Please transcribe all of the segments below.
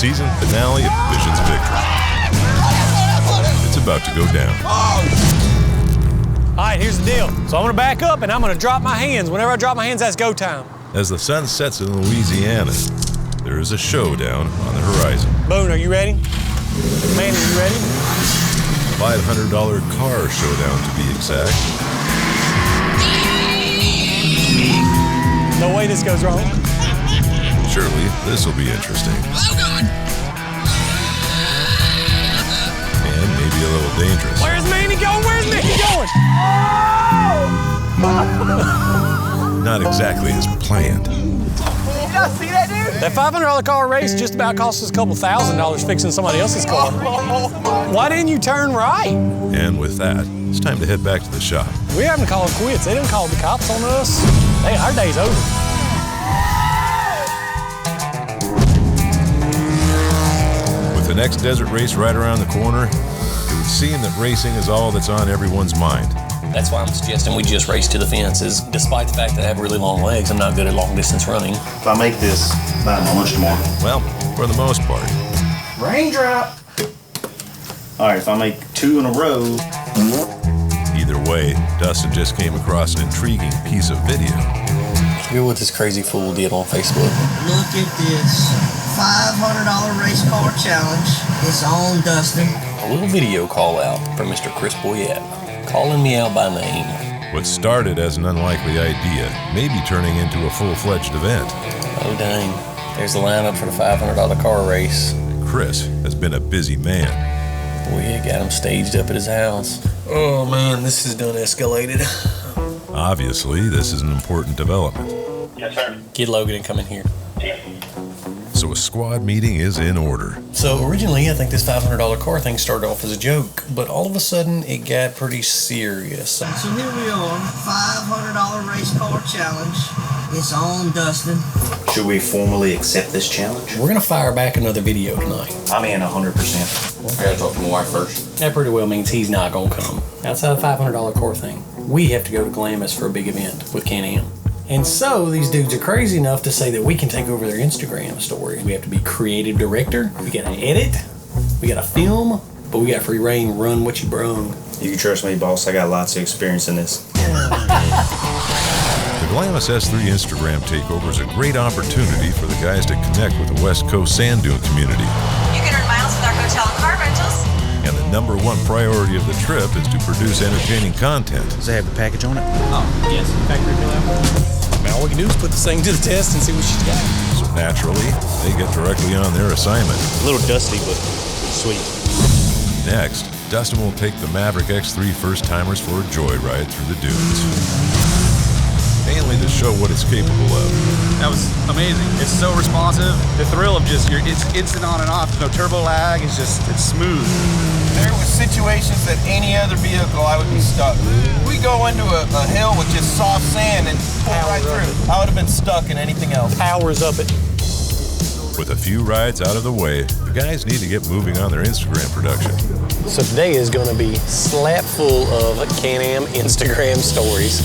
season finale of Vision's victory. It's about to go down. All right, here's the deal. So I'm gonna back up and I'm gonna drop my hands. Whenever I drop my hands, that's go time. As the sun sets in Louisiana, there is a showdown on the horizon. Boone, are you ready? Manny, you ready? $500 car showdown to be exact. No way this goes wrong. Surely this will be interesting. Oh, God! And maybe a little dangerous. Where's Manny going? Where's Manny going? Not exactly as planned. Did y'all see that, dude? That $500 car race just about cost us a couple $1,000 fixing somebody else's car. Why didn't you turn right? And with that, it's time to head back to the shop. We haven't called quits. They didn't call the cops on us. Hey, our day's over. With the next desert race right around the corner, it would seem that racing is all that's on everyone's mind. That's why I'm suggesting we just race to the fences. Despite the fact that I have really long legs, I'm not good at long distance running. If I make this by my lunch tomorrow. Well, for the most part. Raindrop! All right, if I make 2 in a row. Either way, Dustin just came across an intriguing piece of video. Hear what this crazy fool did on Facebook. Look at this. $500 race car challenge. It's on, Dustin. A little video call out from Mr. Chris Boyette, calling me out by name. What started as an unlikely idea may be turning into a full-fledged event. Oh, dang. There's the lineup for the $500 car race. Chris has been a busy man. Boyette got him staged up at his house. Oh, man, this has done escalated. Obviously, this is an important development. Yes, sir. Get Logan and come in here. So a squad meeting is in order. So originally, I think this $500 car thing started off as a joke, but all of a sudden, it got pretty serious. So here we are, $500 race car challenge. It's on, Dustin. Should we formally accept this challenge? We're gonna fire back another video tonight. I'm in 100%. I gotta talk to my wife first. That pretty well means he's not gonna come. Outside the $500 car thing, we have to go to Glamis for a big event with Can-Am. And so these dudes are crazy enough to say that we can take over their Instagram story. We have to be creative director, we gotta edit, we gotta film, but we got free reign, run what you brung. You can trust me, boss. I got lots of experience in this. The Glamis S3 Instagram takeover is a great opportunity for the guys to connect with the West Coast sand dune community. You can earn miles with our hotel and car rentals. And the #1 priority of the trip is to produce entertaining content. Does it have the package on it? Oh, yes. Factory fill out. Now all we can do is put this thing to the test and see what she's got. So naturally, they get directly on their assignment. A little dusty, but sweet. Next, Dustin will take the Maverick X3 first-timers for a joyride through the dunes. Mainly to show what it's capable of. That was amazing. It's so responsive. The thrill of just, it's instant on and off. There's no turbo lag. It's smooth. There was situations that any other vehicle I would be stuck. We go into a hill with just soft sand and pull right through. I would have been stuck in anything else. Powers up it. With a few rides out of the way, the guys need to get moving on their Instagram production. So today is gonna be slap full of Can-Am Instagram stories.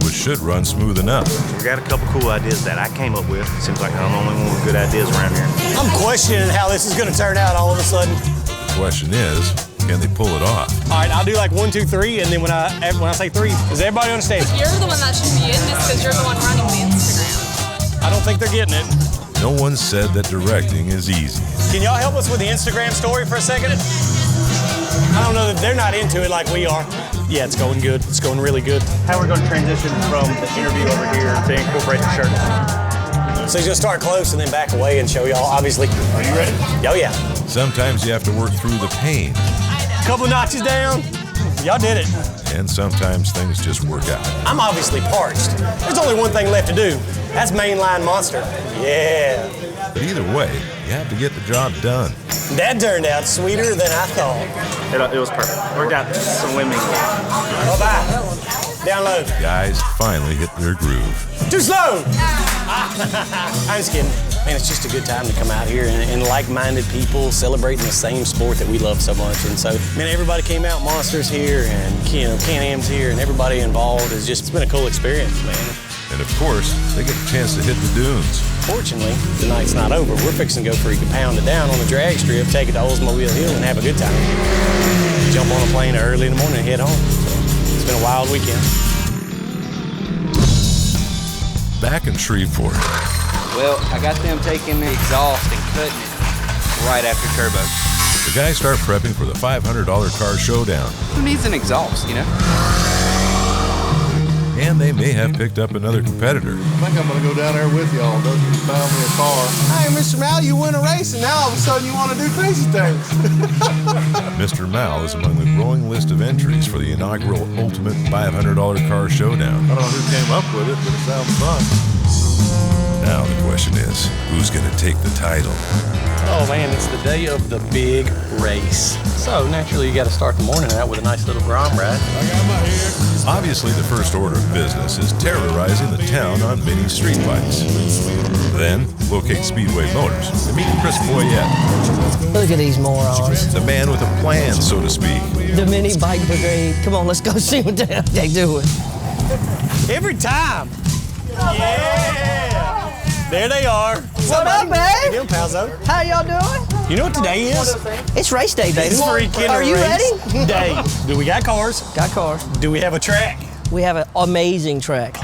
Which should run smooth enough. We got a couple cool ideas that I came up with. Seems like I'm the only one with good ideas around here. I'm questioning how this is gonna turn out all of a sudden. The question is, can they pull it off? All right, I'll do like 1, 2, 3, and then when I say 3, does everybody understand? You're the one that should be in this because you're the one running the Instagram. I don't think they're getting it. No one said that directing is easy. Can y'all help us with the Instagram story for a second? I don't know that they're not into it like we are. Yeah, it's going good. It's going really good. How we're going to transition from the interview over here to incorporate the shirt. So he's gonna start close and then back away and show y'all, obviously. Are you ready? Oh, yeah. Sometimes you have to work through the pain, Couple notches down. Y'all did it. and sometimes things just work out. I'm obviously parched. There's only one thing left to do. That's mainline monster. Yeah. But either way, you have to get the job done. That turned out sweeter than I thought. It was perfect. Worked out swimmingly. Bye-bye. Down low. Guys finally hit their groove. Too slow! I'm just kidding. Man, it's just a good time to come out here and like-minded people celebrating the same sport that we love so much. And so, man, everybody came out. Monsters here, and Can-Am's here, and everybody involved. It's been a cool experience, man. And of course, they get a chance to hit the dunes. Fortunately, the night's not over. We're fixing to go for a pound it down on the drag strip, take it to Oldsmobile Hill, and have a good time. Jump on a plane early in the morning and head home. So it's been a wild weekend. Back in Shreveport, Well, I got them taking the exhaust and cutting it right after turbo. the guys start prepping for the $500 car showdown. Who needs an exhaust, you know? And they may have picked up another competitor. I think I'm gonna go down there with y'all. Dusty found me a car. Hey, Mr. Mal, you win a race, and now all of a sudden you want to do crazy things. Mr. Mal is among the growing list of entries for the inaugural Ultimate $500 car showdown. I don't know who came up with it, but it sounds fun. Now the question is, who's going to take the title? Oh man, it's the day of the big race. So naturally you got to start the morning out with a nice little grom ride. I got my hair. Obviously, the first order of business is terrorizing the town on mini street bikes. Then, locate Speedway Motors and meet Chris Boyette, Look at these morons. the man with a plan, so to speak. The mini bike brigade. Come on, let's go see what the hell they doing. Every time. Yeah. There they are. What up, babe? How you doing, Palzo? How y'all doing? You know what today is? It's race day, baby. It's freaking Are you race ready? day. Do we got cars? Got cars. Do we have a track? We have an amazing track.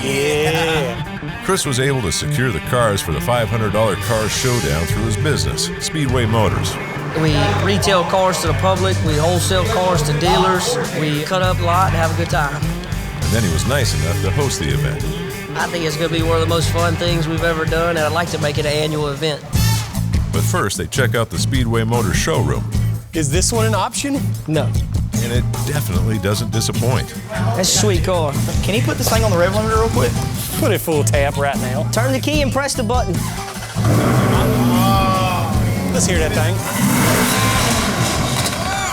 Yeah. Chris was able to secure the cars for the $500 car showdown through his business, Speedway Motors. We retail cars to the public. We wholesale cars to dealers. We cut up a lot and have a good time. And then he was nice enough to host the event. I think it's going to be one of the most fun things we've ever done, and I'd like to make it an annual event. But first, they check out the Speedway Motors showroom, Is this one an option? No. and it definitely doesn't disappoint. That's a sweet car. Can you put this thing on the rev limiter real quick? Put it full tap right now. Turn the key and press the button. Let's hear that thing.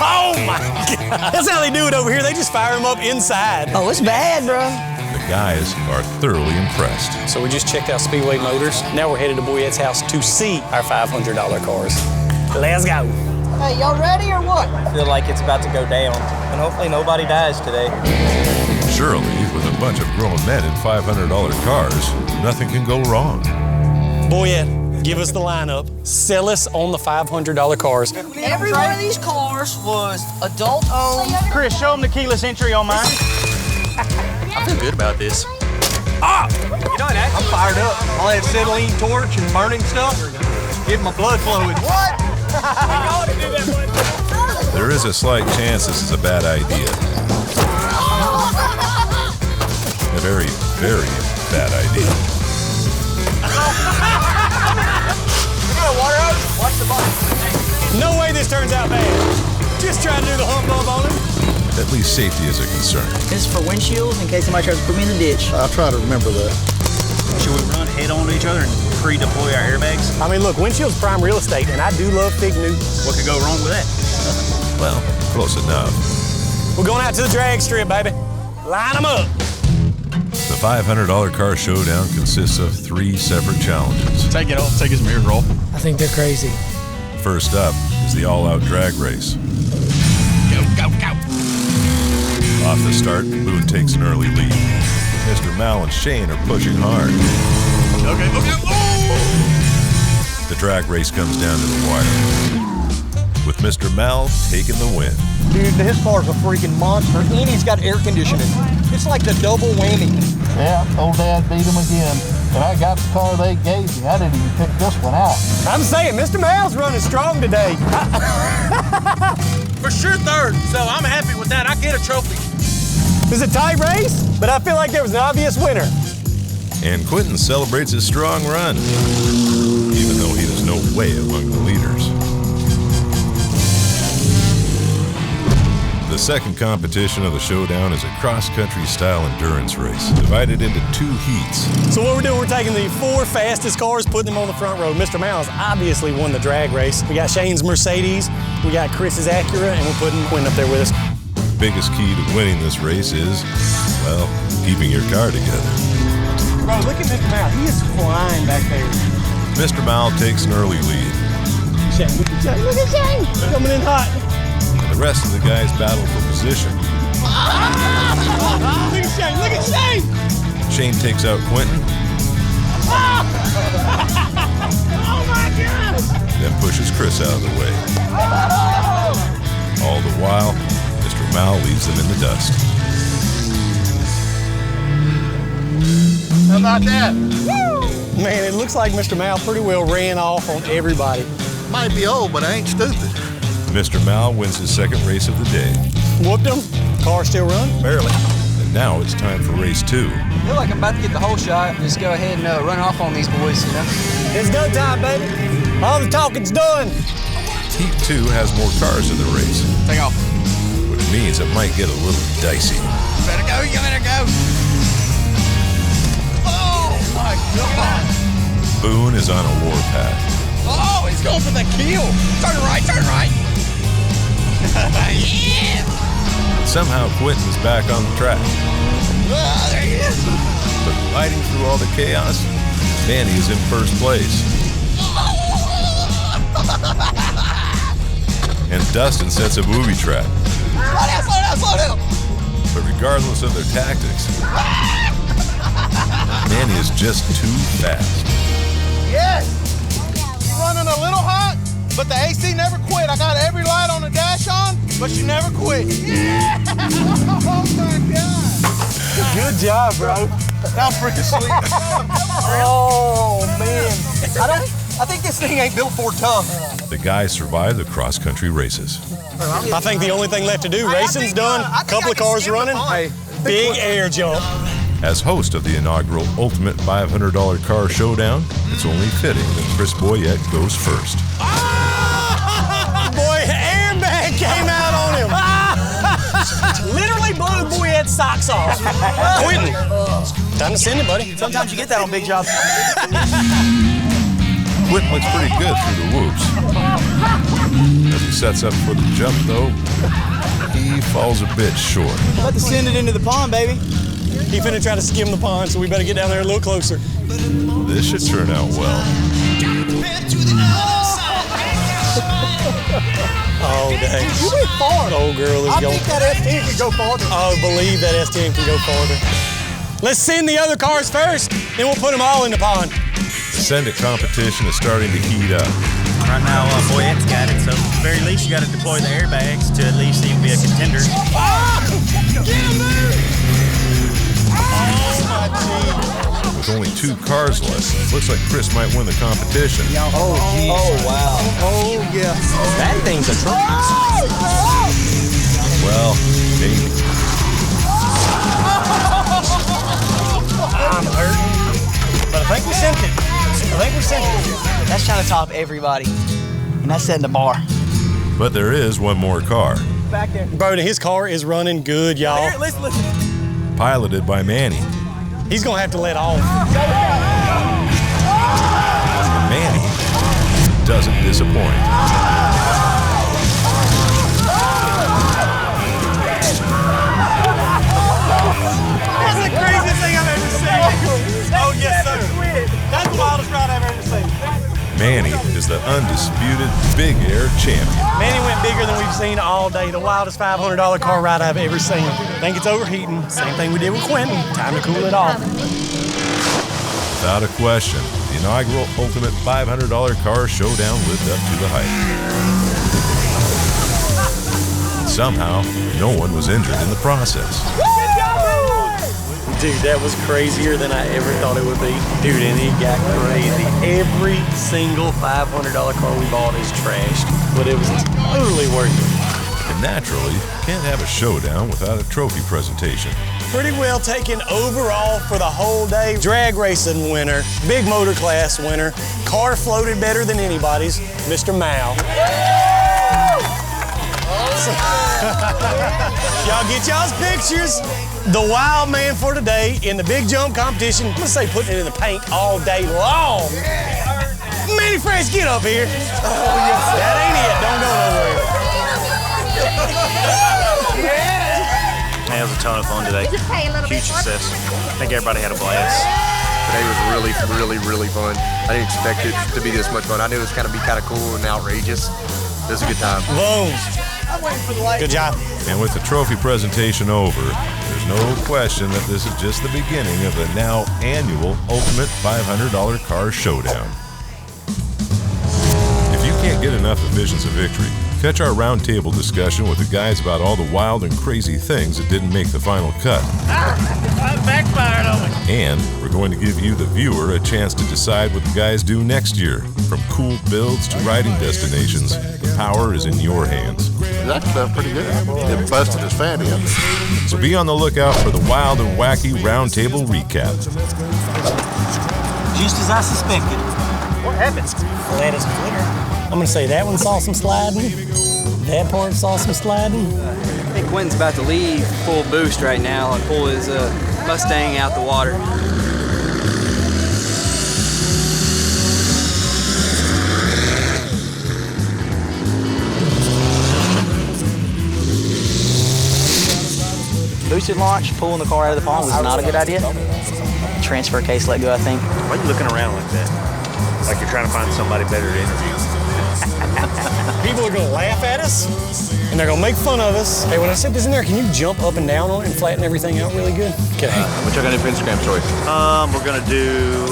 Oh my God. That's how they do it over here. They just fire them up inside. Oh, it's bad, bro. The guys are thoroughly impressed. So we just checked out Speedway Motors. Now we're headed to Boyette's house to see our $500 cars. Let's go. Hey, y'all ready or what? I feel like it's about to go down, and hopefully nobody dies today. Surely, with a bunch of grown men in $500 cars, nothing can go wrong. Boyette, give us the lineup. Sell us on the $500 cars. Every one of these cars was adult-owned. Chris, show them the keyless entry on mine. I feel good about this. Ah! You know what? I'm fired up. All that acetylene torch and burning stuff, getting my blood flowing. What? There is a slight chance this is a bad idea. A very, very bad idea. Water hose? Watch the bike. No way this turns out bad. Just trying to do the hump bump on it. At least safety is a concern. This is for windshields in case somebody tries to put me in the ditch. I'll try to remember that. Should we run head on to each other and pre-deploy our airbags? I mean, look, windshield's prime real estate, and I do love Fig Newtons. What could go wrong with that? Well, close enough. We're going out to the drag strip, baby. Line them up. The $500 car showdown consists of 3 separate challenges. Take it off, take his mirror roll. I think they're crazy. First up is the all-out drag race. Go, go, go. Off the start, Boone takes an early lead. Mr. Mal and Shane are pushing hard. Okay, okay. Oh! The drag race comes down to the wire, with Mr. Mal taking the win. Dude, his car's a freaking monster, and he's got air conditioning. It's like the double whammy. Yeah, old Dad beat him again. But I got the car they gave me. I didn't even pick this one out. I'm saying, Mr. Mal's running strong today. For sure third, so I'm happy with that. I get a trophy. It was a tight race, but I feel like there was an obvious winner. And Quentin celebrates his strong run, even though he is no way among the leaders. The second competition of the showdown is a cross-country style endurance race, divided into 2 heats. So what we're doing, we're taking the 4 fastest cars, putting them on the front row. Mr. Mal's obviously won the drag race. We got Shane's Mercedes, we got Chris's Acura, and we're putting Quentin up there with us. The biggest key to winning this race is, well, keeping your car together. Bro, look at Mr. Mal. He is flying back there. Mr. Mal takes an early lead. Shane, look at Shane. Look at Shane. Coming in hot. The rest of the guys battle for position. Look at Shane. Look at Shane. Shane takes out Quentin. Oh my God! Then pushes Chris out of the way. All the while, Mr. Mal leaves them in the dust. How about that? Man, it looks like Mr. Mal pretty well ran off on everybody. Might be old, but I ain't stupid. Mr. Mal wins his second race of the day. Whooped him. Car still run? Barely. And now it's time for race 2. I feel like I'm about to get the whole shot. Just go ahead and run off on these boys, you know? It's go time, baby. All the talking's done. Heat 2 has more cars in the race, Take off. which means it might get a little dicey. You better go, you better go. Oh my God. Boone is on a warpath. Oh, he's going for the kill. Turn right, turn right. Yeah. Somehow Quentin's back on the track. Oh, there he is. But fighting through all the chaos, Manny is in first place. And Dustin sets a booby trap. Slow down, slow down, slow down. But regardless of their tactics, Manny is just too fast. Yes! You're running a little hot, but the AC never quit. I got every light on the dash on, but she never quit. Yeah! Oh my God! Good job, bro. That was freaking sweet. Oh, man. I think this thing ain't built for tough. The guys survive the cross-country races. I think the only thing left to do, racing's done, a couple of cars running, big air jump. As host of the inaugural Ultimate $500 Car Showdown, it's only fitting that Chris Boyette goes first. Boy, airbag came out on him. Literally blew Boyette's socks off. Quentin, time to send it, buddy. Sometimes you get that on big jobs. Quentin looks pretty good through the whoops. As he sets up for the jump, though, he falls a bit short. About to send it into the pond, baby. He finna try to skim the pond, so we better get down there a little closer. This should turn out well. Oh, dang. You went far. Old girl is I going. think that F10 can go farther. Oh, believe that S10 can go farther. Let's send the other cars first, then we'll put them all in the pond. The Send-It competition is starting to heat up. Right now, Boyette's got it, so at the very least you got to deploy the airbags to at least even be a contender. With only 2 cars left, it looks like Chris might win the competition. Oh, geez. Oh, wow. Oh, yeah. That thing's a truck. Well, maybe. I'm hurting, but I think we sent it. That's trying to top everybody, and that's setting the bar. But there is one more car, Back there. Bro, his car is running good, y'all. Here, listen. piloted by Manny. He's gonna have to let off. Manny doesn't disappoint. That's the craziest thing I've ever seen. Oh, yes, sir. That's the wildest ride I've ever seen. Manny is the undisputed Big Air champion. Manny went bigger than we've seen all day. The wildest $500 car ride I've ever seen. Think it's overheating. Same thing we did with Quentin. Time to cool it off. Without a question, the inaugural Ultimate $500 Car Showdown lived up to the hype. Somehow, no one was injured in the process. Dude, that was crazier than I ever thought it would be. Dude, and it got crazy. Every single $500 car we bought is trashed, but it was totally worth it. And naturally, you can't have a showdown without a trophy presentation. Pretty well taken overall for the whole day. Drag racing winner, big motor class winner, car floated better than anybody's, Mr. Mal. Y'all get y'all's pictures. The wild man for today in the big jump competition. I'm gonna say putting it in the paint all day long. Manny Fresh, get up here. Oh, yes. That ain't it. Don't go nowhere. Man, it was a ton of fun today. Huge success. I think everybody had a blast. Today was really fun. I didn't expect it to be this much fun. I knew it was gonna be kind of cool and outrageous. It was a good time. Boom. I'm waiting for the light. Good job. And with the trophy presentation over, there's no question that this is just the beginning of the now annual Ultimate $500 Car Showdown. If you can't get enough of Visions of Victory, catch our roundtable discussion with the guys about all the wild and crazy things that didn't make the final cut. I backfired on me. And we're going to give you, the viewer, a chance to decide what the guys do next year. From cool builds to riding destinations, the power is in your hands. That stuff pretty good. It busted his fatty up. So be on the lookout for the wild and wacky roundtable recap. Just as I suspected. What happened? Let us glitter. I'm gonna say that one saw some sliding. That part saw some sliding. I think Quentin's about to leave full boost right now and pull his Mustang out the water. Boosted launch, pulling the car out of the pond was not a good idea. Transfer case let go, I think. Why are you looking around like that? Like you're trying to find somebody better to interview. People are gonna laugh at us, and they're gonna make fun of us. Hey, when I set this in there, can you jump up and down on it and flatten everything out really good? Okay. What y'all gonna do for Instagram story? We're gonna do